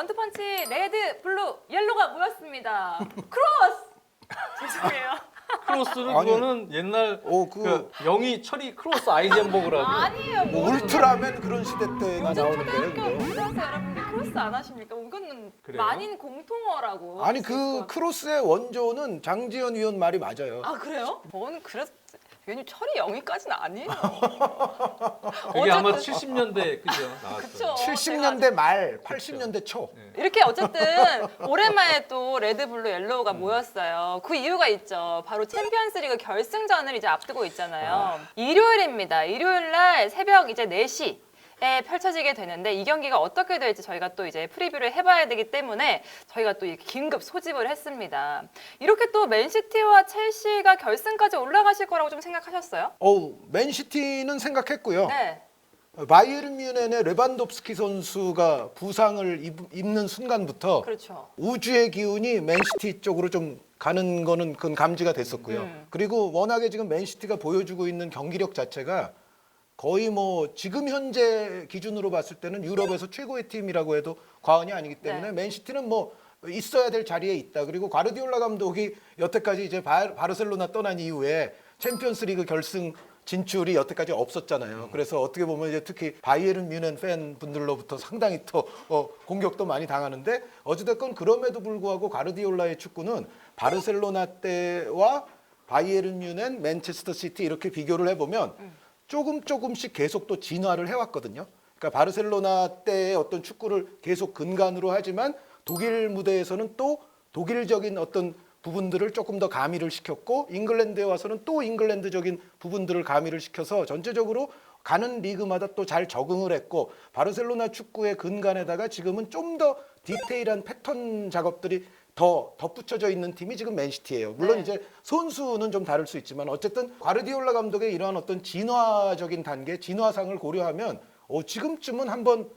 원투펀치 레드, 블루, 옐로가 모였습니다. 크로스! 죄송해요. 크로스는 아니, 그거는 옛날 그 영희 철이 크로스 아이젠버그라고. 아니에요. 뭐 울트라맨 그런 시대 때나 요즘 나오는 거예요. 초등학교 그거. 고등학생 여러분들 크로스 안 하십니까? 이거는 그래요? 만인 공통어라고. 아니 할수 그 있을 것 같아요. 크로스의 원조는 장지현 위원 말이 맞아요. 아 그래요? 저는 그래서 괜히 철이 영희까지는 아니에요. 그게 아마 어쨌든. 70년대 그죠? 나왔어요. 그쵸. 70년대 말, 80년대 초. 이렇게 어쨌든 오랜만에 또 레드, 블루, 옐로우가 모였어요. 그 이유가 있죠. 바로 챔피언스리그 결승전을 이제 앞두고 있잖아요. 일요일입니다. 일요일 날 새벽 이제 4시. 에 펼쳐지게 되는데 이 경기가 어떻게 될지 저희가 또 이제 프리뷰를 해봐야 되기 때문에 저희가 또 이렇게 긴급 소집을 했습니다. 이렇게 또 맨시티와 첼시가 결승까지 올라가실 거라고 좀 생각하셨어요? 맨시티는 생각했고요. 네. 바이에른 뮌헨의 레반도프스키 선수가 부상을 입는 순간부터 그렇죠. 우주의 기운이 맨시티 쪽으로 좀 가는 거는 그건 감지가 됐었고요. 그리고 워낙에 지금 맨시티가 보여주고 있는 경기력 자체가 거의 뭐 지금 현재 기준으로 봤을 때는 유럽에서 최고의 팀이라고 해도 과언이 아니기 때문에 네. 맨시티는 뭐 있어야 될 자리에 있다. 그리고 과르디올라 감독이 여태까지 이제 바르셀로나 떠난 이후에 챔피언스리그 결승 진출이 여태까지 없었잖아요. 그래서 어떻게 보면 이제 특히 바이에른 뮌헨 팬분들로부터 상당히 또 공격도 많이 당하는데 어찌됐건 그럼에도 불구하고 과르디올라의 축구는 바르셀로나 때와 바이에른 뮌헨, 맨체스터 시티 이렇게 비교를 해보면 조금씩 계속 또 진화를 해왔거든요. 그러니까 바르셀로나 때의 어떤 축구를 계속 근간으로 하지만 독일 무대에서는 또 독일적인 어떤 부분들을 조금 더 가미를 시켰고 잉글랜드에 와서는 또 잉글랜드적인 부분들을 가미를 시켜서 전체적으로 가는 리그마다 또 잘 적응을 했고 바르셀로나 축구의 근간에다가 지금은 좀 더 디테일한 패턴 작업들이 더 덧붙여져 있는 팀이 지금 맨시티예요. 물론 네. 이제 선수는 좀 다를 수 있지만 어쨌든 과르디올라 감독의 이러한 어떤 진화적인 단계, 진화상을 고려하면 지금쯤은 한번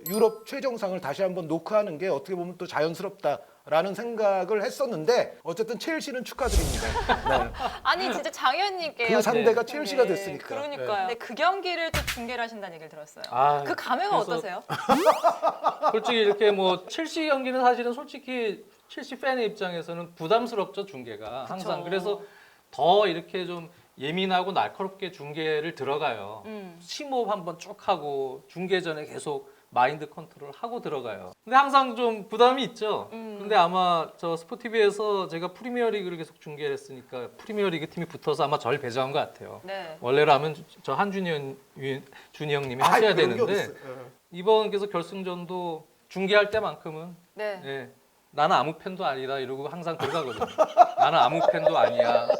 유럽 최정상을 다시 한번 노크하는 게 어떻게 보면 또 자연스럽다라는 생각을 했었는데 어쨌든 첼시는 축하드립니다. 네. 아니 진짜 장현님께 그 상대가 여쭤보는 첼시가 게 됐으니까. 그러니까요. 네. 근데 그 경기를 또 중계를 하신다는 얘기를 들었어요. 아, 그 감회가 그래서 어떠세요? 솔직히 이렇게 뭐 첼시 경기는 사실은 솔직히 첼시 팬의 입장에서는 부담스럽죠 중계가 항상. 그쵸. 그래서 더 이렇게 좀 예민하고 날카롭게 중계를 들어가요. 심호흡 한번 쭉 하고 중계 전에 계속 마인드 컨트롤 하고 들어가요. 근데 항상 좀 부담이 있죠. 근데 아마 저 스포티비에서 제가 프리미어리그를 계속 중계를 했으니까 프리미어리그 팀이 붙어서 아마 저를 배정한 것 같아요. 네. 원래라면 저 한준희 형님이 하셔야 그런 게 되는데 어딨어요. 이번 계속 결승전도 중계할 때만큼은 네. 예, 나는 아무 팬도 아니다 이러고 항상 들어가거든요. 나는 아무 팬도 아니야. 아무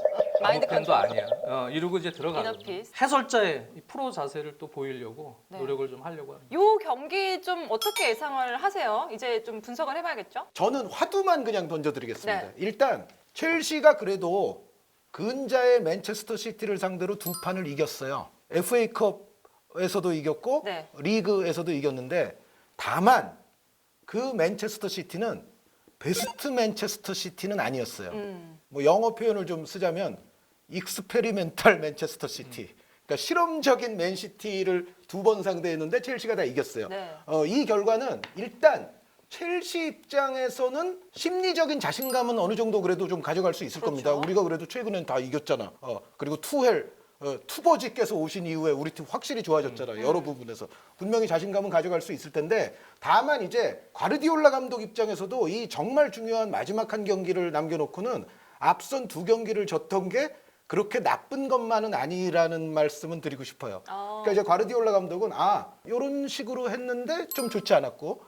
마인드 팬도 컨트롤. 아니야. 이러고 이제 들어가거든요. 이너피스. 해설자의 이 프로 자세를 또 보이려고 네. 노력을 좀 하려고 합니다. 요 경기 좀 어떻게 예상을 하세요? 이제 좀 분석을 해봐야겠죠? 저는 화두만 그냥 던져드리겠습니다. 네. 일단 첼시가 그래도 근자의 맨체스터 시티를 상대로 2판을 이겼어요. FA컵에서도 이겼고 네. 리그에서도 이겼는데 다만 그 맨체스터 시티는 베스트 맨체스터 시티는 아니었어요. 뭐 영어 표현을 좀 쓰자면 익스페리멘탈 맨체스터 시티. 그러니까 실험적인 맨시티를 2번 상대했는데 첼시가 다 이겼어요. 네. 이 결과는 일단 첼시 입장에서는 심리적인 자신감은 어느 정도 그래도 좀 가져갈 수 있을 그렇죠. 겁니다. 우리가 그래도 최근엔 다 이겼잖아. 그리고 투헬 투버지께서 오신 이후에 우리 팀 확실히 좋아졌잖아요. 여러 부분에서 분명히 자신감은 가져갈 수 있을 텐데 다만 이제 과르디올라 감독 입장에서도 이 정말 중요한 마지막 한 경기를 남겨놓고는 앞선 2경기를 졌던 게 그렇게 나쁜 것만은 아니라는 말씀은 드리고 싶어요. 그러니까 이제 과르디올라 감독은 이런 식으로 했는데 좀 좋지 않았고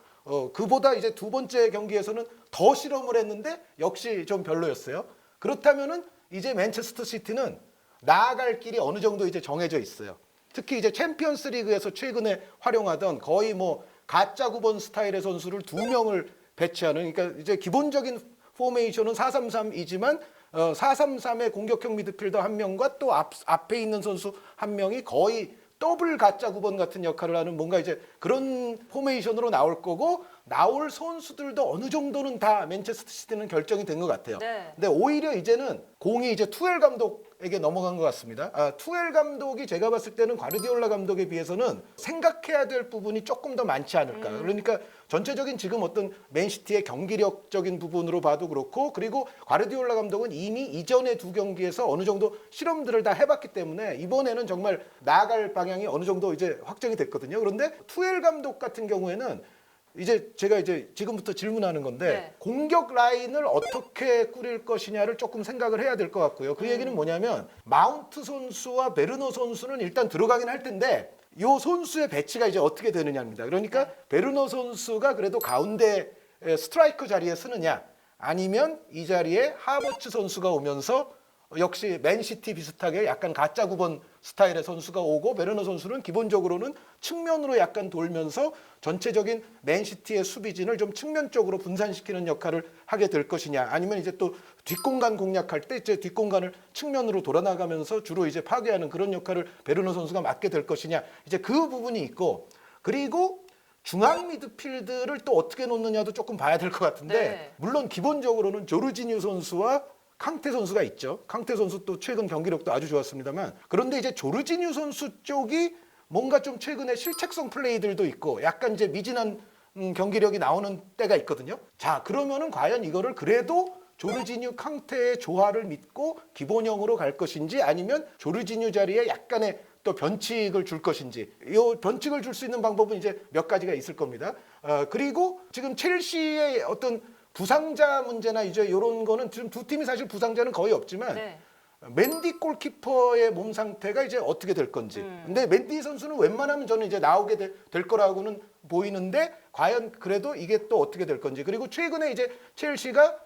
그보다 이제 2번째 경기에서는 더 실험을 했는데 역시 좀 별로였어요. 그렇다면은 이제 맨체스터 시티는 나아갈 길이 어느 정도 이제 정해져 있어요. 특히 이제 챔피언스 리그에서 최근에 활용하던 거의 뭐 가짜 9번 스타일의 선수를 2명을 배치하는 그러니까 이제 기본적인 포메이션은 4-3-3이지만 4-3-3의 공격형 미드필더 1명과 또 앞에 있는 선수 1명이 거의 더블 가짜 9번 같은 역할을 하는 뭔가 이제 그런 포메이션으로 나올 거고 나올 선수들도 어느 정도는 다 맨체스터 시티는 결정이 된 것 같아요. 네. 근데 오히려 이제는 공이 이제 투엘 감독 감독에게 넘어간 것 같습니다. 투엘 감독이 제가 봤을 때는 과르디올라 감독에 비해서는 생각해야 될 부분이 조금 더 많지 않을까. 그러니까 전체적인 지금 어떤 맨시티의 경기력적인 부분으로 봐도 그렇고, 그리고 과르디올라 감독은 이미 이전의 두 경기에서 어느 정도 실험들을 다 해봤기 때문에 이번에는 정말 나아갈 방향이 어느 정도 이제 확정이 됐거든요. 그런데 투엘 감독 같은 경우에는 이제 제가 이제 지금부터 질문하는 건데 네. 공격 라인을 어떻게 꾸릴 것이냐를 조금 생각을 해야 될 것 같고요. 그 얘기는 뭐냐면 마운트 선수와 베르너 선수는 일단 들어가긴 할 텐데 요 선수의 배치가 이제 어떻게 되느냐입니다. 그러니까 베르너 선수가 그래도 가운데 스트라이커 자리에 서느냐, 아니면 이 자리에 하버츠 선수가 오면서 역시 맨시티 비슷하게 약간 가짜 9번 스타일의 선수가 오고, 베르너 선수는 기본적으로는 측면으로 약간 돌면서 전체적인 맨시티의 수비진을 좀 측면 쪽으로 분산시키는 역할을 하게 될 것이냐, 아니면 이제 또 뒷공간 공략할 때 이제 뒷공간을 측면으로 돌아나가면서 주로 이제 파괴하는 그런 역할을 베르너 선수가 맡게 될 것이냐, 이제 그 부분이 있고, 그리고 중앙 미드필드를 또 어떻게 놓느냐도 조금 봐야 될 것 같은데 네. 물론 기본적으로는 조르지뉴 선수와 캉테 선수가 있죠. 캉테 선수 또 최근 경기력도 아주 좋았습니다만, 그런데 이제 조르지뉴 선수 쪽이 뭔가 좀 최근에 실책성 플레이들도 있고 약간 이제 미진한 경기력이 나오는 때가 있거든요. 자, 그러면은 과연 이거를 그래도 조르지뉴 캉테의 조화를 믿고 기본형으로 갈 것인지, 아니면 조르지뉴 자리에 약간의 또 변칙을 줄 것인지, 이 변칙을 줄 수 있는 방법은 이제 몇 가지가 있을 겁니다. 그리고 지금 첼시의 어떤 부상자 문제나 이제 이런 거는 지금 두 팀이 사실 부상자는 거의 없지만 네. 맨디 골키퍼의 몸 상태가 이제 어떻게 될 건지. 근데 맨디 선수는 웬만하면 저는 이제 나오게 될 거라고는 보이는데 과연 그래도 이게 또 어떻게 될 건지. 그리고 최근에 이제 첼시가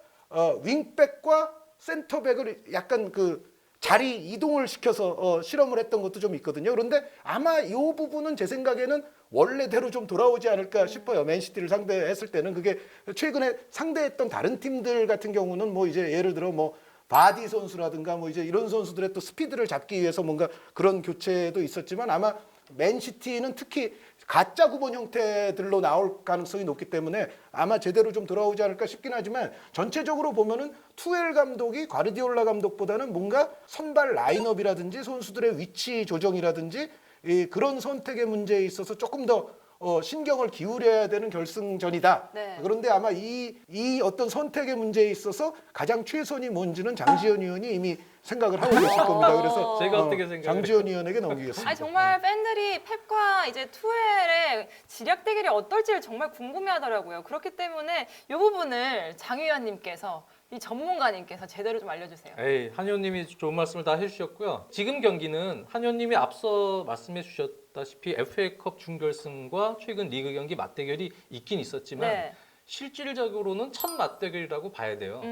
윙백과 센터백을 약간 그 자리 이동을 시켜서 실험을 했던 것도 좀 있거든요. 그런데 아마 이 부분은 제 생각에는 원래대로 좀 돌아오지 않을까 싶어요. 맨시티를 상대했을 때는 그게 최근에 상대했던 다른 팀들 같은 경우는 뭐 이제 예를 들어 뭐 바디 선수라든가 뭐 이제 이런 선수들의 또 스피드를 잡기 위해서 뭔가 그런 교체도 있었지만, 아마 맨시티는 특히 가짜 9번 형태들로 나올 가능성이 높기 때문에 아마 제대로 좀 돌아오지 않을까 싶긴 하지만, 전체적으로 보면은 투엘 감독이 과르디올라 감독보다는 뭔가 선발 라인업이라든지 선수들의 위치 조정이라든지 그런 선택의 문제에 있어서 조금 더 신경을 기울여야 되는 결승전이다. 네. 그런데 아마 이 어떤 선택의 문제에 있어서 가장 최선이 뭔지는 장지현 의원이 이미 생각을 하고 계실 겁니다. 그래서 제가 어떻게 생각해요? 장지현 의원에게 넘기겠습니다. 아니 정말 팬들이 펩과 이제 투엘의 지략 대결이 어떨지를 정말 궁금해하더라고요. 그렇기 때문에 이 부분을 장 의원님께서, 이 전문가님께서 제대로 좀 알려주세요. 에이, 한 의원님이 좋은 말씀을 다 해주셨고요. 지금 경기는 한 의원님이 앞서 말씀해 주셨다시피 FA컵 준결승과 최근 리그 경기 맞대결이 있긴 있었지만 네. 실질적으로는 첫 맞대결이라고 봐야 돼요.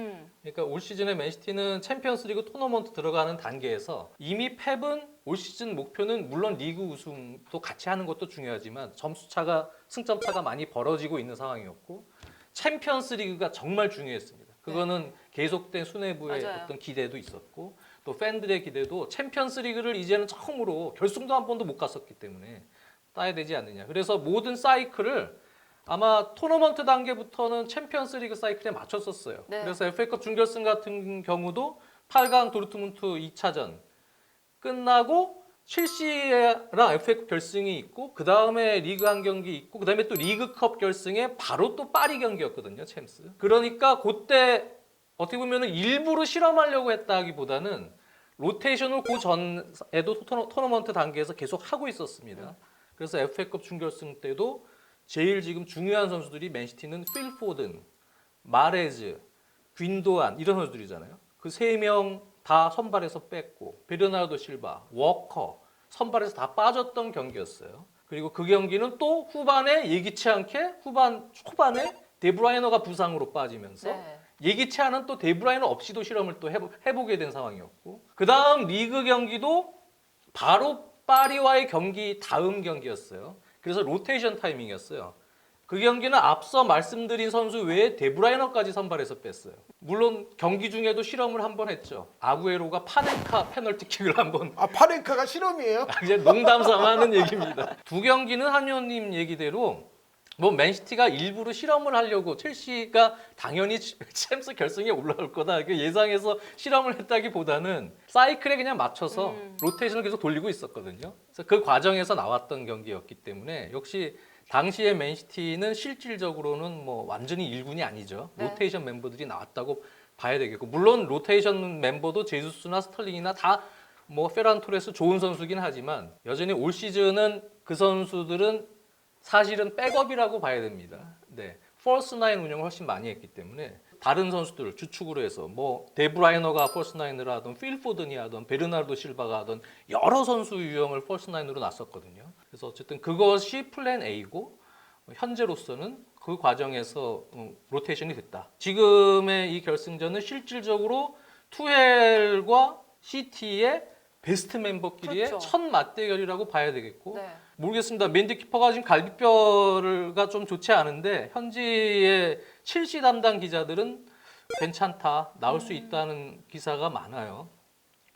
그러니까 올 시즌에 맨시티는 챔피언스리그 토너먼트 들어가는 단계에서 이미 펩은 올 시즌 목표는 물론 리그 우승도 같이 하는 것도 중요하지만 점수차가, 승점차가 많이 벌어지고 있는 상황이었고, 챔피언스리그가 정말 중요했습니다. 그거는 계속된 수뇌부의 맞아요. 어떤 기대도 있었고, 또 팬들의 기대도 챔피언스리그를 이제는 처음으로 결승도 한 번도 못 갔었기 때문에 따야 되지 않느냐. 그래서 모든 사이클을 아마 토너먼트 단계부터는 챔피언스리그 사이클에 맞췄었어요. 네. 그래서 FA컵 준결승 같은 경우도 8강 도르트문트 2차전 끝나고 첼시랑 FA컵 결승이 있고, 그 다음에 리그 한 경기 있고, 그 다음에 또 리그컵 결승에 바로 또 파리 경기였거든요, 챔스. 그러니까 그때 어떻게 보면 일부러 실험하려고 했다기보다는 로테이션을 그 전에도 토너먼트 단계에서 계속 하고 있었습니다. 그래서 FA컵 준결승 때도 제일 지금 중요한 선수들이 맨시티는 필 포든, 마레즈, 윈도안 이런 선수들이잖아요. 그 세 명 다 선발에서 뺐고, 베르나르도 실바, 워커 선발에서 다 빠졌던 경기였어요. 그리고 그 경기는 또 후반에 예기치 않게 초반에 데브라이너가 부상으로 빠지면서 네. 예기치 않은 또 데브라이너 없이도 실험을 또 해보게 된 상황이었고, 그 다음 리그 경기도 바로 파리와의 경기 다음 경기였어요. 그래서 로테이션 타이밍이었어요. 그 경기는 앞서 말씀드린 선수 외에 데브라이너까지 선발해서 뺐어요. 물론 경기 중에도 실험을 한 번 했죠. 아구에로가 파넨카 페널티킥을 한번. 파넨카가 실험이에요? 이제 농담 삼아 하는 얘기입니다. 두 경기는 한 의원님 얘기대로 뭐 맨시티가 일부러 실험을 하려고 첼시가 당연히 챔스 결승에 올라올 거다 이렇게 예상해서 실험을 했다기보다는 사이클에 그냥 맞춰서 로테이션을 계속 돌리고 있었거든요. 그래서 그 과정에서 나왔던 경기였기 때문에 역시 당시에 맨시티는 실질적으로는 뭐 완전히 일군이 아니죠. 네. 로테이션 멤버들이 나왔다고 봐야 되겠고 물론 로테이션 멤버도 제수스나 스털링이나 다 뭐 페란 토레스 좋은 선수긴 하지만 여전히 올 시즌은 그 선수들은 사실은 백업이라고 봐야 됩니다. 네, 펄스 나인 운영을 훨씬 많이 했기 때문에 다른 선수들을 주축으로 해서 뭐 데브라이너가 펄스 나인을 하던 필 포든이 하던 베르나르도 실바가 하던 여러 선수 유형을 펄스 나인으로 놨었거든요. 그래서 어쨌든 그것이 플랜 A고 현재로서는 그 과정에서 로테이션이 됐다. 지금의 이 결승전은 실질적으로 투헬과 시티의 베스트 멤버끼리의 그렇죠. 첫 맞대결이라고 봐야 되겠고 네. 모르겠습니다. 맨디 키퍼가 지금 갈비뼈가 좀 좋지 않은데 현지의 첼시 담당 기자들은 괜찮다, 나올 수 있다는 기사가 많아요.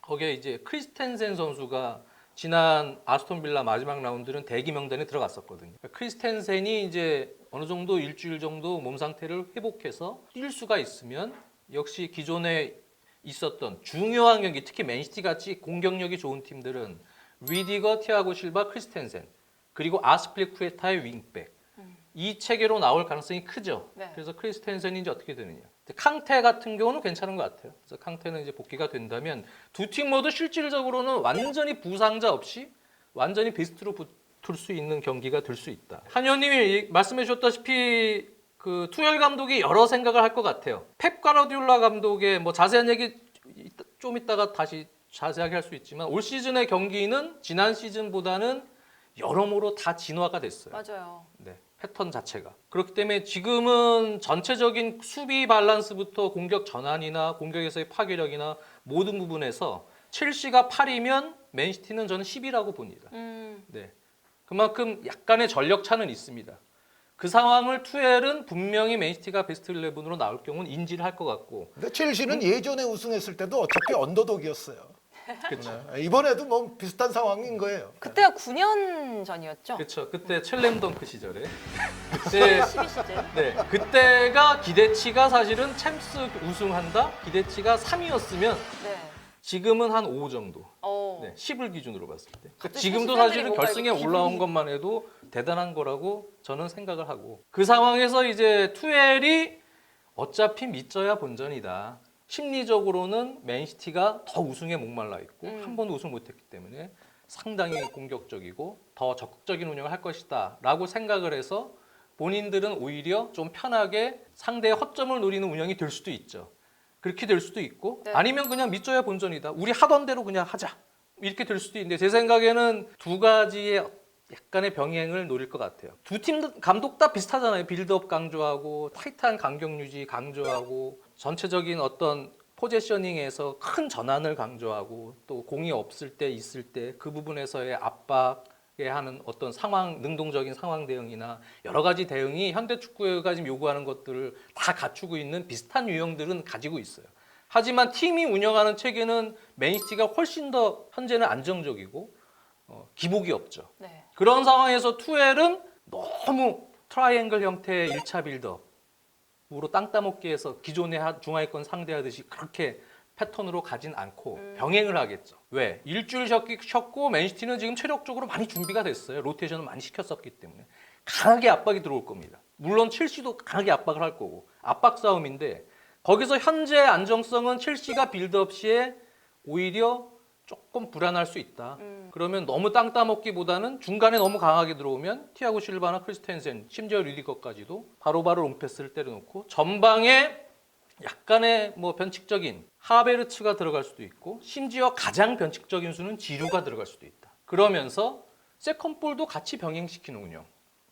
거기에 이제 크리스텐센 선수가 지난 아스톤 빌라 마지막 라운드는 대기 명단에 들어갔었거든요. 크리스텐센이 이제 어느 정도 일주일 정도 몸 상태를 회복해서 뛸 수가 있으면 역시 기존에 있었던 중요한 경기, 특히 맨시티 같이 공격력이 좋은 팀들은 리디거, 티아고 실바, 크리스텐센 그리고 아스플리쿠에타의 윙백 이 체계로 나올 가능성이 크죠. 네. 그래서 크리스텐센이 이제 어떻게 되느냐. 캉테 같은 경우는 괜찮은 것 같아요. 그래서 캉테는 이제 복귀가 된다면 두 팀 모두 실질적으로는 완전히 부상자 없이 완전히 베스트로 붙을 수 있는 경기가 될 수 있다. 한의원님이 말씀해 주셨다시피 그 투엘 감독이 여러 생각을 할 것 같아요. 펩 가르디올라 감독의 뭐 자세한 얘기 좀 이따가 다시 자세하게 할 수 있지만 올 시즌의 경기는 지난 시즌보다는 여러모로 다 진화가 됐어요. 맞아요. 네, 패턴 자체가. 그렇기 때문에 지금은 전체적인 수비 밸런스부터 공격 전환이나 공격에서의 파괴력이나 모든 부분에서 첼시가 8이면 맨시티는 저는 10이라고 봅니다. 네, 그만큼 약간의 전력 차는 있습니다. 그 상황을 투엘은 분명히 맨시티가 베스트 11으로 나올 경우는 인지를 할 것 같고 근데 첼시는 예전에 우승했을 때도 어차피 언더독이었어요. 그렇죠. 네, 이번에도 뭐 비슷한 상황인 거예요. 그때가 9년 전이었죠? 그렇죠. 그때 첼렘덩크 시절에 그때 12시즌. 네, 그때가 기대치가 사실은 챔스 우승한다. 기대치가 3이었으면 네. 지금은 한 5 정도. 어. 네, 10을 기준으로 봤을 때. 갑자기 지금도 첼시 사실은 팬들이 뭔가 결승에 이거 올라온 기분이- 것만 해도 대단한 거라고 저는 생각을 하고 그 상황에서 이제 투엘이 어차피 믿져야 본전이다. 심리적으로는 맨시티가 더 우승에 목말라 있고 한 번도 우승 못했기 때문에 상당히 공격적이고 더 적극적인 운영을 할 것이다 라고 생각을 해서 본인들은 오히려 좀 편하게 상대의 허점을 노리는 운영이 될 수도 있죠. 그렇게 될 수도 있고 네. 아니면 그냥 믿져야 본전이다. 우리 하던 대로 그냥 하자. 이렇게 될 수도 있는데 제 생각에는 두 가지의 약간의 병행을 노릴 것 같아요. 두 팀 감독 다 비슷하잖아요. 빌드업 강조하고 타이트한 간격 유지 강조하고 전체적인 어떤 포지셔닝에서 큰 전환을 강조하고 또 공이 없을 때 있을 때 그 부분에서의 압박에 하는 어떤 상황 능동적인 상황 대응이나 여러 가지 대응이 현대 축구가 지금 요구하는 것들을 다 갖추고 있는 비슷한 유형들은 가지고 있어요. 하지만 팀이 운영하는 체계는 맨시티가 훨씬 더 현재는 안정적이고 기복이 없죠. 네. 그런 상황에서 투엘은 너무 트라이앵글 형태의 1차 빌드업으로 땅 따먹기 해서 기존의 중하위권 상대하듯이 그렇게 패턴으로 가진 않고 병행을 하겠죠. 왜? 일주일 쉬었고 맨시티는 지금 체력적으로 많이 준비가 됐어요. 로테이션을 많이 시켰었기 때문에 강하게 압박이 들어올 겁니다. 물론 첼시도 강하게 압박을 할 거고 압박 싸움인데 거기서 현재 안정성은 첼시가 빌드업 시에 오히려 조금 불안할 수 있다. 그러면 너무 땅 따먹기보다는 중간에 너무 강하게 들어오면 티아고 실바나 크리스텐센, 심지어 리디거까지도 바로바로 롱패스를 때려놓고 전방에 약간의 뭐 변칙적인 하베르츠가 들어갈 수도 있고 심지어 가장 변칙적인 수는 지루가 들어갈 수도 있다. 그러면서 세컨볼도 같이 병행시키는 운영.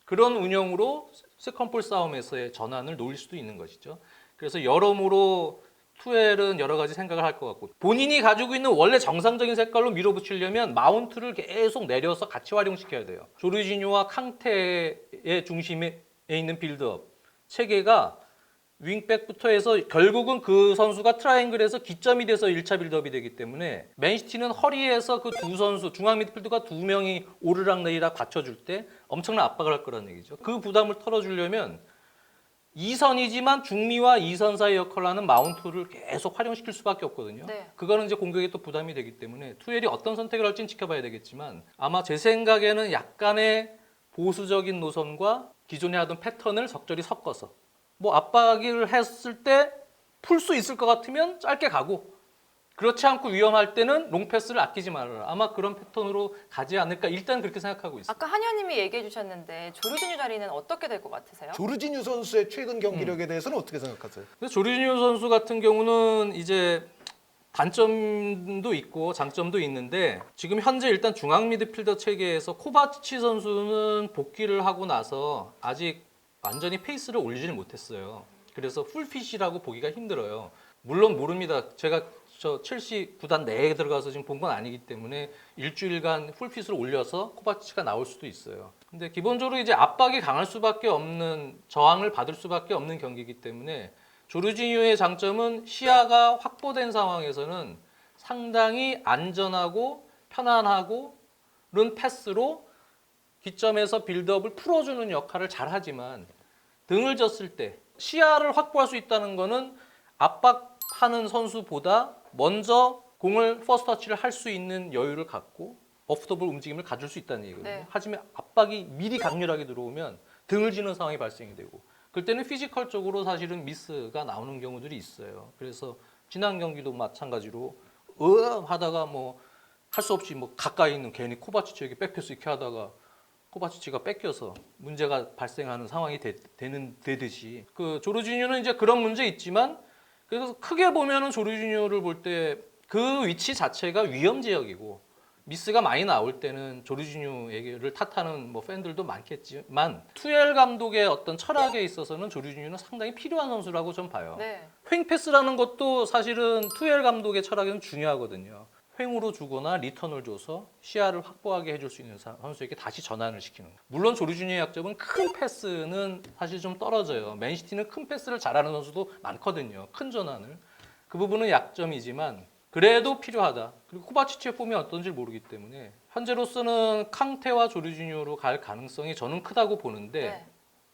그런 운영으로 세컨볼 싸움에서의 전환을 노릴 수도 있는 것이죠. 그래서 여러모로 투엘은 여러 가지 생각을 할 것 같고 본인이 가지고 있는 원래 정상적인 색깔로 밀어붙이려면 마운트를 계속 내려서 같이 활용시켜야 돼요. 조르지뉴와 캉테의 중심에 있는 빌드업 체계가 윙백부터 해서 결국은 그 선수가 트라이앵글에서 기점이 돼서 1차 빌드업이 되기 때문에 맨시티는 허리에서 그 두 선수 중앙 미드필더가 두 명이 오르락내리락 받쳐줄 때 엄청난 압박을 할 거라는 얘기죠. 그 부담을 털어주려면 2선이지만 중미와 2선 사이 역할을 하는 마운트를 계속 활용시킬 수밖에 없거든요. 네. 그거는 이제 공격에 또 부담이 되기 때문에 투엘이 어떤 선택을 할지는 지켜봐야 되겠지만 아마 제 생각에는 약간의 보수적인 노선과 기존에 하던 패턴을 적절히 섞어서 뭐 압박을 했을 때 풀 수 있을 것 같으면 짧게 가고 그렇지 않고 위험할 때는 롱패스를 아끼지 말아라. 아마 그런 패턴으로 가지 않을까 일단 그렇게 생각하고 있습니다. 아까 한현님이 얘기해 주셨는데 조르지뉴 자리는 어떻게 될 것 같으세요? 조르지뉴 선수의 최근 경기력에 대해서는 어떻게 생각하세요? 그래서 조르지뉴 선수 같은 경우는 이제 단점도 있고 장점도 있는데 지금 현재 일단 중앙 미드필더 체계에서 코바치치 선수는 복귀를 하고 나서 아직 완전히 페이스를 올리지를 못했어요. 그래서 풀핏이라고 보기가 힘들어요. 물론 모릅니다. 제가 저 첼시 구단 내에 들어가서 지금 본 건 아니기 때문에 일주일간 풀핏을 올려서 코바치치가 나올 수도 있어요. 근데 기본적으로 이제 압박이 강할 수밖에 없는 저항을 받을 수밖에 없는 경기이기 때문에 조르지뉴의 장점은 시야가 확보된 상황에서는 상당히 안전하고 편안하고 른 패스로 기점에서 빌드업을 풀어주는 역할을 잘하지만 등을 졌을 때 시야를 확보할 수 있다는 것은 압박하는 선수보다 먼저 공을 퍼스트 터치를 할 수 있는 여유를 갖고 오프더볼 움직임을 가질 수 있다는 얘기거든요. 네. 하지만 압박이 미리 강렬하게 들어오면 등을 지는 상황이 발생이 되고 그때는 피지컬적으로 사실은 미스가 나오는 경우들이 있어요. 그래서 지난 경기도 마찬가지로 하다가 뭐 할 수 없이 뭐 가까이 있는 괜히 코바치치에게 백패스 이렇게 하다가 코바치치가 뺏겨서 문제가 발생하는 상황이 되듯이 그 조르지뉴는 이제 그런 문제 있지만 그래서 크게 보면은 조르지뉴를 볼 때 그 위치 자체가 위험 지역이고 미스가 많이 나올 때는 조르지뉴를 탓하는 뭐 팬들도 많겠지만 투엘 감독의 어떤 철학에 있어서는 조르지뉴는 상당히 필요한 선수라고 좀 봐요. 네. 횡 패스라는 것도 사실은 투엘 감독의 철학에는 중요하거든요. 횡으로 주거나 리턴을 줘서 시야를 확보하게 해줄 수 있는 선수에게 다시 전환을 시키는 거. 물론 조르지뉴의 약점은 큰 패스는 사실 좀 떨어져요. 맨시티는 큰 패스를 잘하는 선수도 많거든요. 큰 전환을. 그 부분은 약점이지만 그래도 필요하다. 그리고 코바치치의 폼이 어떤지 모르기 때문에 현재로서는 캉테와 조르지뉴로 갈 가능성이 저는 크다고 보는데 네.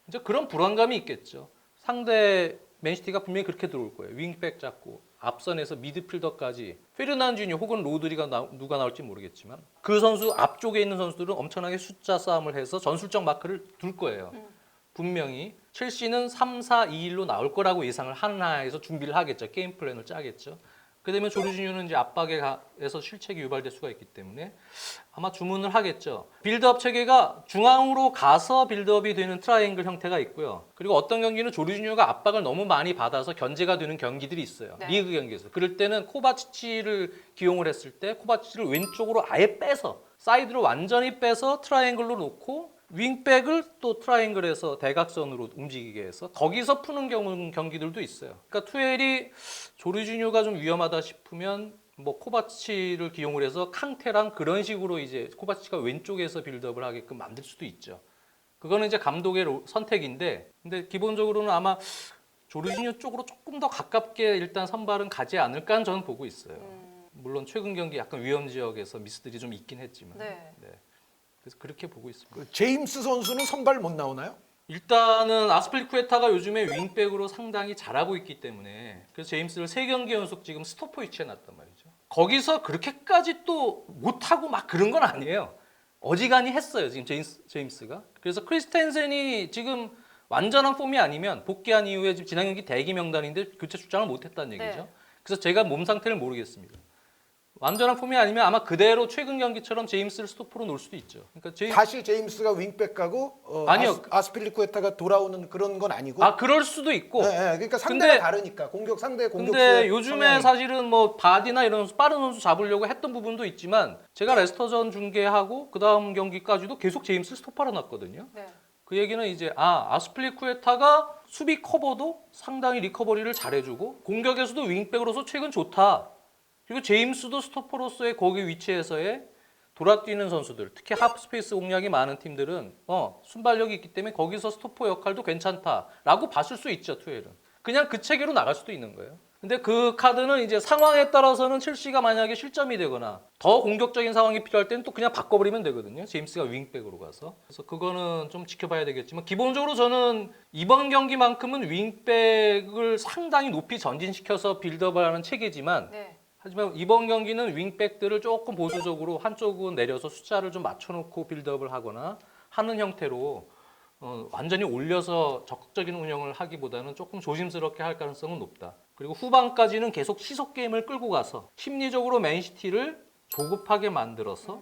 이제 그런 불안감이 있겠죠. 상대 맨시티가 분명히 그렇게 들어올 거예요. 윙백 잡고 앞선에서 미드필더까지 페르난지뉴 혹은 로드리가 누가 나올지 모르겠지만 그 선수 앞쪽에 있는 선수들은 엄청나게 숫자 싸움을 해서 전술적 마크를 둘 거예요. 분명히 첼시는 3-4-2-1로 나올 거라고 예상을 하나에서 준비를 하겠죠. 게임 플랜을 짜겠죠. 그러면 조르지뉴는 이제 압박에서 실책이 유발될 수가 있기 때문에 아마 주문을 하겠죠. 빌드업 체계가 중앙으로 가서 빌드업이 되는 트라이앵글 형태가 있고요. 그리고 어떤 경기는 조르지뉴가 압박을 너무 많이 받아서 견제가 되는 경기들이 있어요. 네. 리그 경기에서. 그럴 때는 코바치치를 기용을 했을 때 코바치치를 왼쪽으로 아예 빼서 사이드로 완전히 빼서 트라이앵글로 놓고 윙백을 또 트라이앵글에서 대각선으로 움직이게 해서 거기서 푸는 경기들도 있어요. 그러니까 투엘이 조르지뉴가 좀 위험하다 싶으면 뭐 코바치치를 기용을 해서 캉테랑 그런 식으로 이제 코바치치가 왼쪽에서 빌드업을 하게끔 만들 수도 있죠. 그거는 이제 감독의 선택인데 근데 기본적으로는 아마 조르지뉴 쪽으로 조금 더 가깝게 일단 선발은 가지 않을까 저는 보고 있어요. 물론 최근 경기 약간 위험 지역에서 미스들이 좀 있긴 했지만 네. 그래서 그렇게 보고 있습니다. 그 제임스 선수는 선발 못 나오나요? 일단은 아스필리쿠에타가 요즘에 윙백으로 상당히 잘하고 있기 때문에 그래서 제임스를 3경기 연속 지금 스토퍼 위치에 놨단 말이죠. 거기서 그렇게까지 또 못하고 막 그런 건 아니에요. 어지간히 했어요 지금 제임스가. 그래서 크리스텐센이 지금 완전한 폼이 아니면 복귀한 이후에 지금 지난 경기 대기 명단인데 교체 출장을 못했다는 얘기죠. 네. 그래서 제가 몸 상태를 모르겠습니다. 완전한 폼이 아니면 아마 그대로 최근 경기처럼 제임스를 스토퍼로 놓을 수도 있죠. 그러니까 다시 제임스가 윙백 가고 아니요. 아스필리쿠에타가 돌아오는 그런 건 아니고. 그럴 수도 있고. 네, 네, 그러니까 상대가 근데- 다르니까 상대 공격수. 근데 요즘에 사실은 뭐 바디나 이런 선수, 빠른 선수 잡으려고 했던 부분도 있지만 제가 레스터전 중계하고 그 다음 경기까지도 계속 제임스를 스토퍼로 놨거든요. 네. 그 얘기는 이제 아스필리쿠에타가 수비 커버도 상당히 리커버리를 잘해주고 공격에서도 윙백으로서 최근 좋다. 그리고 제임스도 스토퍼로서의 거기 위치에서의 돌아뛰는 선수들, 특히 하프 스페이스 공략이 많은 팀들은 순발력이 있기 때문에 거기서 스토퍼 역할도 괜찮다라고 봤을 수 있죠, 투엘은. 그냥 그 체계로 나갈 수도 있는 거예요. 근데 그 카드는 이제 상황에 따라서는 첼시가 만약에 실점이 되거나 더 공격적인 상황이 필요할 때는 또 그냥 바꿔버리면 되거든요. 제임스가 윙백으로 가서. 그래서 그거는 좀 지켜봐야 되겠지만 기본적으로 저는 이번 경기만큼은 윙백을 상당히 높이 전진시켜서 빌드업을 하는 체계지만 네. 하지만 이번 경기는 윙백들을 조금 보수적으로 한쪽은 내려서 숫자를 좀 맞춰놓고 빌드업을 하거나 하는 형태로 완전히 올려서 적극적인 운영을 하기보다는 조금 조심스럽게 할 가능성은 높다. 그리고 후반까지는 계속 시속 게임을 끌고 가서 심리적으로 맨시티를 조급하게 만들어서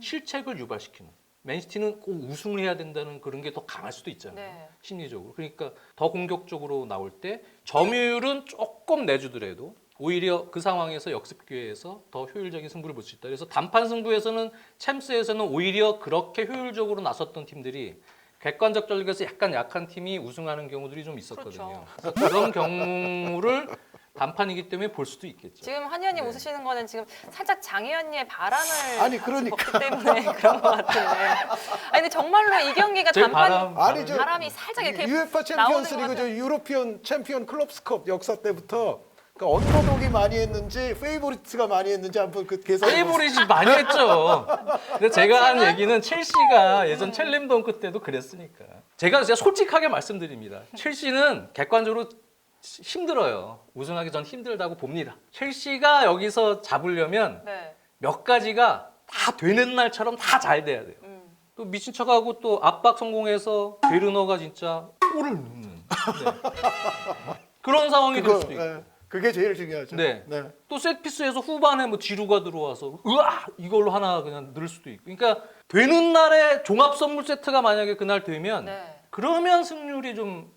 실책을 유발시키는. 맨시티는 꼭 우승을 해야 된다는 그런 게 더 강할 수도 있잖아요. 네. 심리적으로. 그러니까 더 공격적으로 나올 때 점유율은 조금 내주더라도 오히려 그 상황에서 역습 기회에서 더 효율적인 승부를 볼 수 있다. 그래서 단판 승부에서는 챔스에서는 오히려 그렇게 효율적으로 나섰던 팀들이 객관적 전력에서 약간 약한 팀이 우승하는 경우들이 좀 있었거든요. 그렇죠. 그래서 그런 경우를 단판이기 때문에 볼 수도 있겠죠. 지금 한 의원님 네. 웃으시는 거는 지금 살짝 장 의원님의 바람을 아니, 그러니까. 먹기 때문에 그런 것 같은데. 아니 근데 정말로 이 경기가 제 단판 아니, 저 바람이 살짝 이렇게 UEFA 나오는 챔피언스 것 리그 저 같아요. 유로피언 챔피언 클럽스컵 역사 때부터 그러니까 언더독이 많이 했는지 페이보리트가 많이 했는지 한번 그 계산. 페이보릿이 많이 했죠. 근데 제가 한 얘기는 첼시가 예전 첼렘덩크 때도 그랬으니까. 제가 솔직하게 말씀드립니다. 첼시는 객관적으로 힘들어요. 우승하기 전 힘들다고 봅니다. 첼시가 여기서 잡으려면 네. 몇 가지가 다 되는 날처럼 다 잘 돼야 돼요. 또 미친 척하고 또 압박 성공해서 베르너가 진짜 골을 넣는 네. 그런 상황이 될 수도 있고. 예, 그게 제일 중요하죠. 네. 또 셋피스에서 후반에 뭐 지루가 들어와서 으아 이걸로 하나 그냥 넣을 수도 있고. 그러니까 되는 날에 종합 선물 세트가 만약에 그날 되면 네. 그러면 승률이 좀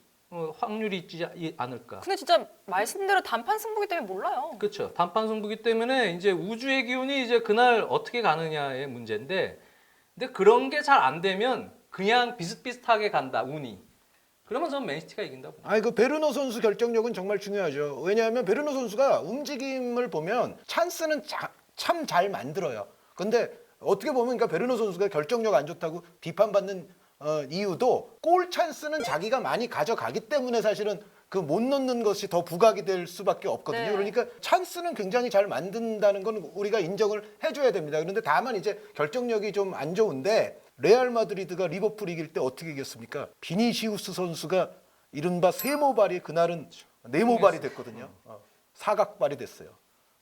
확률이 있지 않을까. 근데 진짜 말씀대로 단판 승부기 때문에 몰라요. 그렇죠. 단판 승부기 때문에 이제 우주의 기운이 이제 그날 어떻게 가느냐의 문제인데, 근데 그런 게 잘 안 되면 그냥 비슷비슷하게 간다 운이. 그러면 저는 맨시티가 이긴다고. 아니 그 베르너 선수 결정력은 정말 중요하죠. 왜냐하면 베르너 선수가 움직임을 보면 찬스는 참 잘 만들어요. 근데 어떻게 보면 그러니까 베르너 선수가 결정력 안 좋다고 비판받는 이유도 골 찬스는 자기가 많이 가져가기 때문에 사실은 그 못 넣는 것이 더 부각이 될 수밖에 없거든요. 네. 그러니까 찬스는 굉장히 잘 만든다는 건 우리가 인정을 해줘야 됩니다. 그런데 다만 이제 결정력이 좀 안 좋은데 레알 마드리드가 리버풀 이길 때 어떻게 이겼습니까? 비니시우스 선수가 이른바 세모발이 그날은 네모발이 됐거든요. 사각발이 됐어요.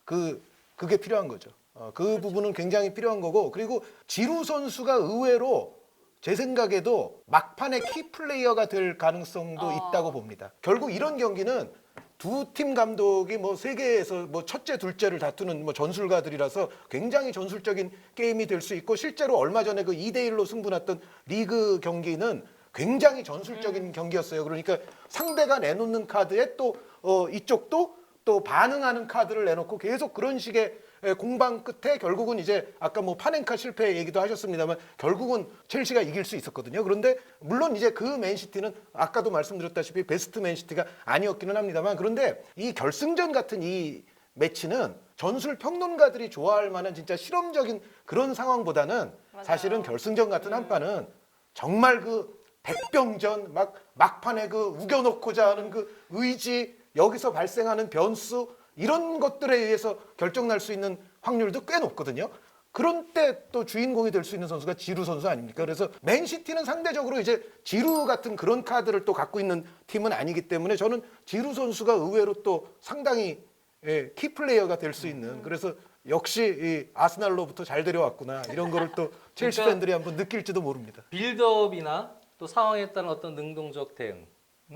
그게 필요한 거죠. 그 부분은 굉장히 필요한 거고, 그리고 지루 선수가 의외로 제 생각에도 막판에 키 플레이어가 될 가능성도 있다고 봅니다. 결국 이런 경기는 두 팀 감독이 뭐 세계에서 뭐 첫째, 둘째를 다투는 뭐 전술가들이라서 굉장히 전술적인 게임이 될 수 있고, 실제로 얼마 전에 그 2대1로 승부났던 리그 경기는 굉장히 전술적인 경기였어요. 그러니까 상대가 내놓는 카드에 또 이쪽도 또 반응하는 카드를 내놓고 계속 그런 식의 공방 끝에 결국은 이제 아까 뭐 파넨카 실패 얘기도 하셨습니다만 결국은 첼시가 이길 수 있었거든요. 그런데 물론 이제 그 맨시티는 아까도 말씀드렸다시피 베스트 맨시티가 아니었기는 합니다만, 그런데 이 결승전 같은 이 매치는 전술 평론가들이 좋아할 만한 진짜 실험적인 그런 상황보다는 맞아요. 사실은 결승전 같은 한 판은 정말 그 백병전 막판에 그 우겨놓고자 하는 그 의지, 여기서 발생하는 변수, 이런 것들에 의해서 결정날 수 있는 확률도 꽤 높거든요. 그런 때 또 주인공이 될 수 있는 선수가 지루 선수 아닙니까? 그래서 맨시티는 상대적으로 이제 지루 같은 그런 카드를 또 갖고 있는 팀은 아니기 때문에 저는 지루 선수가 의외로 또 상당히 키플레이어가 될 수 있는, 그래서 역시 이 아스날로부터 잘 데려왔구나 이런 거를 또 첼시 그러니까 팬들이 한번 느낄지도 모릅니다. 빌드업이나 또 상황에 따른 어떤 능동적 대응,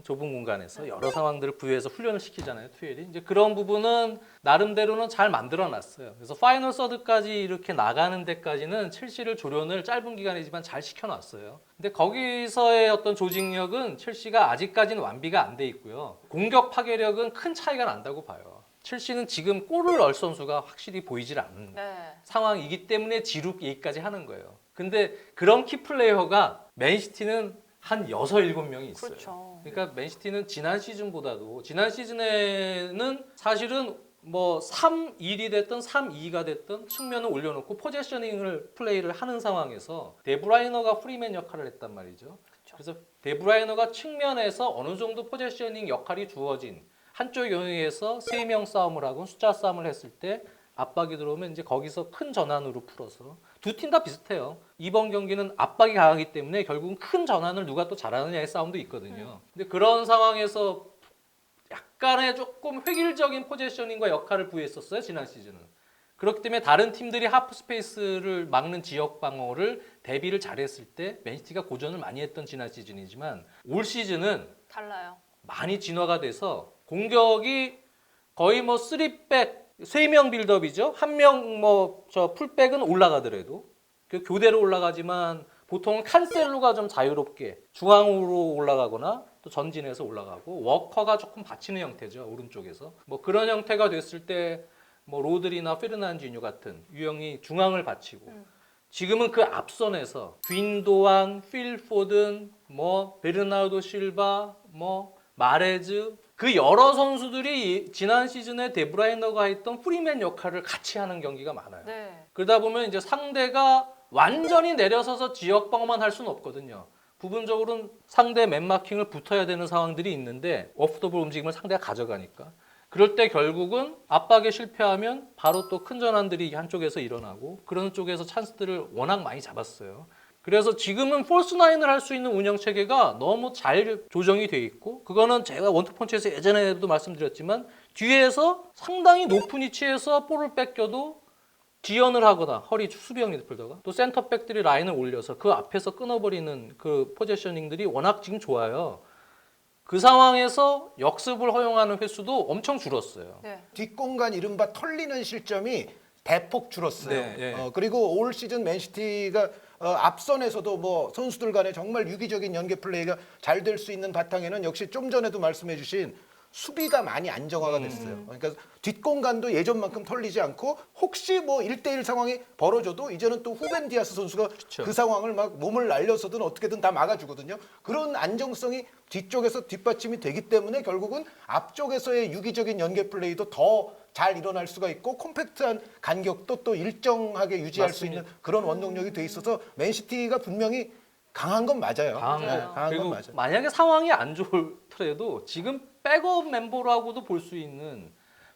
좁은 공간에서 여러 상황들을 부여해서 훈련을 시키잖아요, 투엘이. 이제 그런 부분은 나름대로는 잘 만들어놨어요. 그래서 파이널 서드까지 이렇게 나가는 데까지는 첼시를 조련을 짧은 기간이지만 잘 시켜놨어요. 근데 거기서의 어떤 조직력은 첼시가 아직까지는 완비가 안 돼 있고요. 공격 파괴력은 큰 차이가 난다고 봐요. 첼시는 지금 골을 넣을 선수가 확실히 보이질 않는 네. 상황이기 때문에 지루 얘기까지 하는 거예요. 근데 그런 키플레이어가 맨시티는 한 6, 7명이 있어요. 그렇죠. 그러니까 맨시티는 지난 시즌보다도, 지난 시즌에는 사실은 뭐 3-1이 됐든 3-2가 됐든 측면을 올려놓고 포지셔닝을 플레이를 하는 상황에서 데브라이너가 프리맨 역할을 했단 말이죠. 그래서 데브라이너가 측면에서 어느 정도 포지셔닝 역할이 주어진 한쪽 영역에서 3명 싸움을 하고 숫자 싸움을 했을 때 압박이 들어오면 이제 거기서 큰 전환으로 풀어서 두 팀 다 비슷해요. 이번 경기는 압박이 강하기 때문에 결국은 큰 전환을 누가 또 잘하느냐의 싸움도 있거든요. 근데 그런 상황에서 약간의 조금 획일적인 포지셔닝과 역할을 부여했었어요, 지난 시즌은. 그렇기 때문에 다른 팀들이 하프 스페이스를 막는 지역 방어를 대비를 잘했을 때 맨시티가 고전을 많이 했던 지난 시즌이지만 올 시즌은 달라요. 많이 진화가 돼서 공격이 거의 뭐 3백 3명 빌드업이죠. 한 명 뭐 저 풀백은 올라가더라도 그 교대로 올라가지만 보통은 칸셀루가 좀 자유롭게 중앙으로 올라가거나 또 전진해서 올라가고 워커가 조금 받치는 형태죠. 오른쪽에서. 뭐 그런 형태가 됐을 때 뭐 로드리나 페르난지뉴 같은 유형이 중앙을 받치고 지금은 그 앞선에서 윈도안, 필 포든, 뭐 베르나르도 실바, 뭐 마레즈 그 여러 선수들이 지난 시즌에 데브라이너가 했던 프리맨 역할을 같이 하는 경기가 많아요. 네. 그러다 보면 이제 상대가 완전히 내려서서 지역 방어만 할 수는 없거든요. 부분적으로는 상대 맨마킹을 붙어야 되는 상황들이 있는데 오프 더 볼 움직임을 상대가 가져가니까 그럴 때 결국은 압박에 실패하면 바로 또 큰 전환들이 한쪽에서 일어나고 그런 쪽에서 찬스들을 워낙 많이 잡았어요. 그래서 지금은 폴스 나인을 할 수 있는 운영 체계가 너무 잘 조정이 돼 있고 그거는 제가 원투펀치에서 예전에도 말씀드렸지만 뒤에서 상당히 높은 위치에서 볼을 뺏겨도 지연을 하거나 허리 수비형 미드필더가 또 센터백들이 라인을 올려서 그 앞에서 끊어버리는 그 포지셔닝들이 워낙 지금 좋아요. 그 상황에서 역습을 허용하는 횟수도 엄청 줄었어요. 네. 뒷공간 이른바 털리는 실점이 대폭 줄었어요. 네, 네. 그리고 올 시즌 맨시티가 앞선에서도 뭐 선수들 간에 정말 유기적인 연계 플레이가 잘 될 수 있는 바탕에는 역시 좀 전에도 말씀해주신 수비가 많이 안정화가 됐어요. 그러니까 뒷공간도 예전만큼 털리지 않고 혹시 뭐 1대1 상황이 벌어져도 이제는 또 후벤 디아스 선수가 그쵸. 그 상황을 막 몸을 날려서든 어떻게든 다 막아주거든요. 그런 안정성이 뒤쪽에서 뒷받침이 되기 때문에 결국은 앞쪽에서의 유기적인 연계 플레이도 더 잘 일어날 수가 있고 콤팩트한 간격도 또 일정하게 유지할 수 맞습니다. 있는 그런 원동력이 돼 있어서 맨시티가 분명히 강한 건 맞아요. 강한 맞아요. 거. 강한 그리고 건 맞아요. 만약에 상황이 안 좋더라도 지금 백업 멤버라고도 볼 수 있는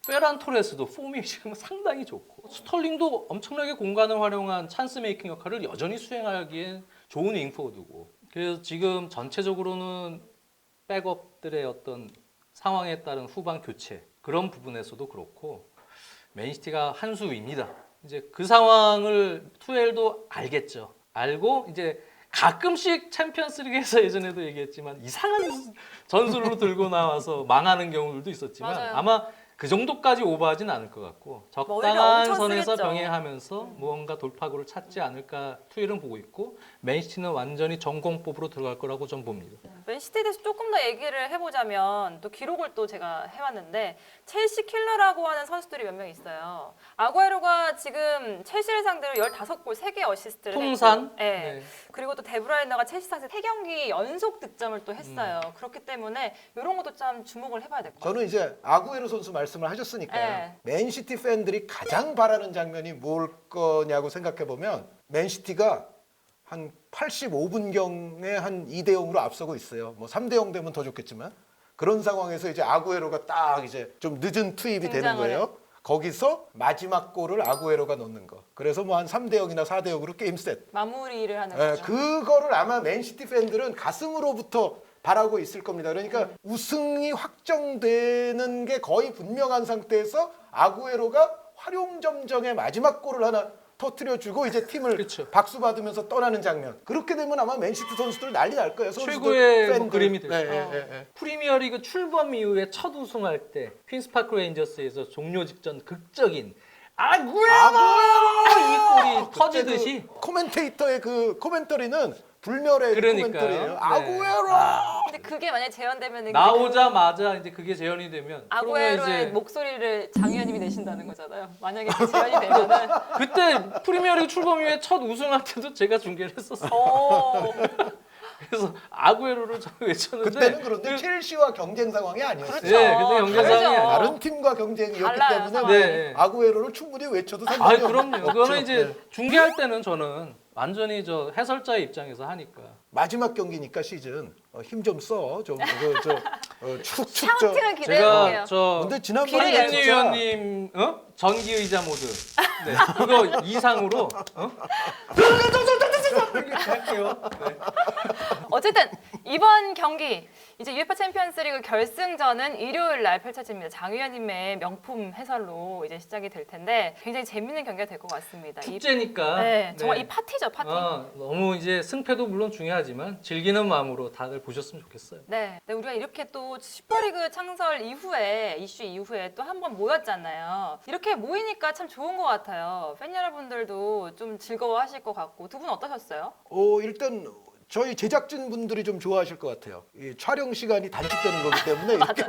페란 토레스도 폼이 지금 상당히 좋고 스털링도 엄청나게 공간을 활용한 찬스 메이킹 역할을 여전히 수행하기엔 좋은 윙포워드고 그래서 지금 전체적으로는 백업들의 어떤 상황에 따른 후반 교체 그런 부분에서도 그렇고 맨시티가 한 수 위입니다. 이제 그 상황을 투엘도 알겠죠. 알고 이제 가끔씩 챔피언스리그에서 예전에도 얘기했지만 이상한 전술로 들고 나와서 망하는 경우들도 있었지만 맞아요. 아마 그 정도까지 오버하진 않을 것 같고 머리를 적당한 엄청 선에서 쓰겠죠. 병행하면서 무언가 돌파구를 찾지 않을까 투일은 보고 있고 맨시티는 완전히 전공법으로 들어갈 거라고 전 봅니다. 맨시티에 대해서 조금 더 얘기를 해보자면 또 기록을 또 제가 해왔는데 첼시 킬러라고 하는 선수들이 몇 명 있어요. 아구에로가 지금 첼시를 상대로 15골 3개 어시스트를 통산? 했고 네. 그리고 또 데브라이너가 첼시 상대 3경기 연속 득점을 또 했어요. 그렇기 때문에 이런 것도 참 주목을 해봐야 될 것 같아요. 저는 이제 아구에로 선수 말씀을 하셨으니까요. 네. 맨시티 팬들이 가장 바라는 장면이 뭘 거냐고 생각해 보면 맨시티가 한 85분경에 한 2대 0으로 앞서고 있어요. 뭐 3대 0 되면 더 좋겠지만 그런 상황에서 이제 아구에로가 딱 이제 좀 늦은 투입이 되는 등장을 거예요. 거기서 마지막 골을 아구에로가 넣는 거. 그래서 뭐 한 3대 0이나 4대 0으로 게임 셋. 마무리를 하는 예, 거죠. 그거를 아마 맨시티 팬들은 가슴으로부터 바라고 있을 겁니다. 그러니까 우승이 확정되는 게 거의 분명한 상태에서 아구에로가 활용점정의 마지막 골을 하나 터뜨려주고 이제 팀을 그쵸. 박수 받으면서 떠나는 장면. 그렇게 되면 아마 맨시티 선수들 난리 날 거예요. 선수들, 최고의 뭐 팬들. 그림이 될 네, 거예요. 프리미어리그 출범 이후에 첫 우승할 때 퀸스파크 레인저스에서 종료 직전 극적인 아구에로 이 골이 터지듯이 코멘테이터의 그 코멘터리는 불멸의 그러니까요. 코멘터리예요. 네. 아구에로. 근데 그게 만약에 재현되면 나오자마자 이제 그게 재현이 되면 그러면 아구에로의 이제 목소리를 장 의원님이 내신다는 거잖아요. 만약에 그 재현이 되면은 그때 프리미어리그 출범 이후에 첫 우승할 때도 제가 중계를 했었어요. 오, 그래서 아구에로를 저는 외쳤는데 그때는 그런데 첼시와 경쟁 상황이 아니었어요. 그렇죠. 네, 근데 경쟁 다르죠. 상황이 아니에요. 다른 팀과 경쟁이었기 달라요, 때문에 상황이. 네. 아구에로를 충분히 외쳐도 아, 상관이 그럼요. 없죠. 그거는 이제 네. 중계할 때는 저는 완전히 저 해설자의 입장에서 하니까. 마지막 경기니까 시즌 힘 좀 써. 축축 샤우팅을 기대해 제가 볼게요. 저 근데 지난번에 기대해 한준희 의원님 전기 의자 모드 네, 그거 이상으로 이렇게 할게요. 네. 어쨌든 이번 경기 이제 UEFA 챔피언스리그 결승전은 일요일 날 펼쳐집니다. 장 위원님의 명품 해설로 이제 시작이 될 텐데 굉장히 재밌는 경기가 될 것 같습니다. 축제니까. 네, 정말 네. 이 파티죠, 파티. 너무 이제 승패도 물론 중요하지만 즐기는 마음으로 다들 보셨으면 좋겠어요. 네, 우리가 이렇게 또 슈퍼리그 창설 이후에 이슈 이후에 또 한 번 모였잖아요. 이렇게 모이니까 참 좋은 것 같아요. 팬 여러분들도 좀 즐거워하실 것 같고 두 분 어떠셨어요? 일단 저희 제작진 분들이 좀 좋아하실 것 같아요. 이 촬영 시간이 단축되는 거기 때문에 이렇게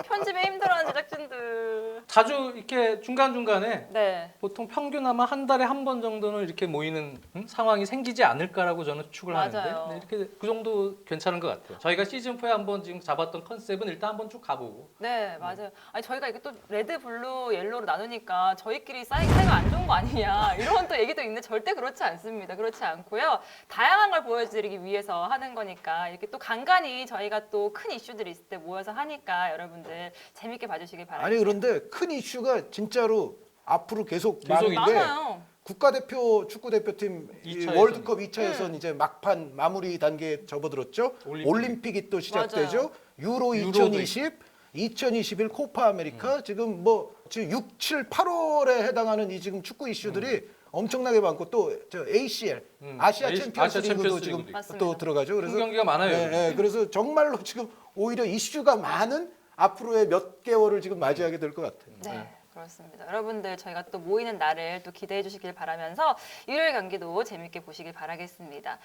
편집에 힘들어하는 제작진들. 자주 이렇게 중간중간에 네. 보통 평균 아마 한 달에 한 번 정도는 이렇게 모이는 상황이 생기지 않을까라고 저는 추측을 맞아요. 하는데 네, 이렇게 그 정도 괜찮은 것 같아요. 저희가 시즌 4에 한번 지금 잡았던 컨셉은 일단 한번 쭉 가보고 네, 맞아요. 아니 저희가 이게 또 레드, 블루, 옐로로 나누니까 저희끼리 사이가 안 좋은 거 아니냐 이런 또 얘기도 있는데 절대 그렇지 않습니다. 그렇지 않고요. 다양한 걸 보여드리기 위해서 하는 거니까 이렇게 또 간간히 저희가 또 큰 이슈들이 있을 때 모여서 하니까 여러분들 재밌게 봐주시길 바랍니다. 아니 그런데 큰 이슈가 진짜로 앞으로 계속 계속 많은데 많아요. 국가대표 축구대표팀 이 2차 월드컵 2차에선 이제 막판 마무리 단계에 접어들었죠. 올림픽. 올림픽이 또 시작되죠. 맞아요. 유로 유로도 2020, 2021 코파 아메리카 지금 뭐 지금 6, 7, 8월에 해당하는 이 지금 축구 이슈들이 엄청나게 많고 또 저 ACL 아시아 챔피언스 리그도 지금 챔피언스 리그도 또 들어가죠. 그래서 경기가 많아요. 네, 네, 그래서 정말로 지금 오히려 이슈가 많은 앞으로의 몇 개월을 지금 맞이하게 될 것 같아요. 네. 그렇습니다. 여러분들 저희가 또 모이는 날을 또 기대해 주시길 바라면서 일요일 경기도 재밌게 보시길 바라겠습니다.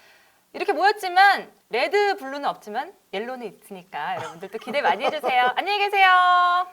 이렇게 모였지만 레드, 블루는 없지만 옐로는 있으니까 여러분들 또 기대 많이 해주세요. 안녕히 계세요.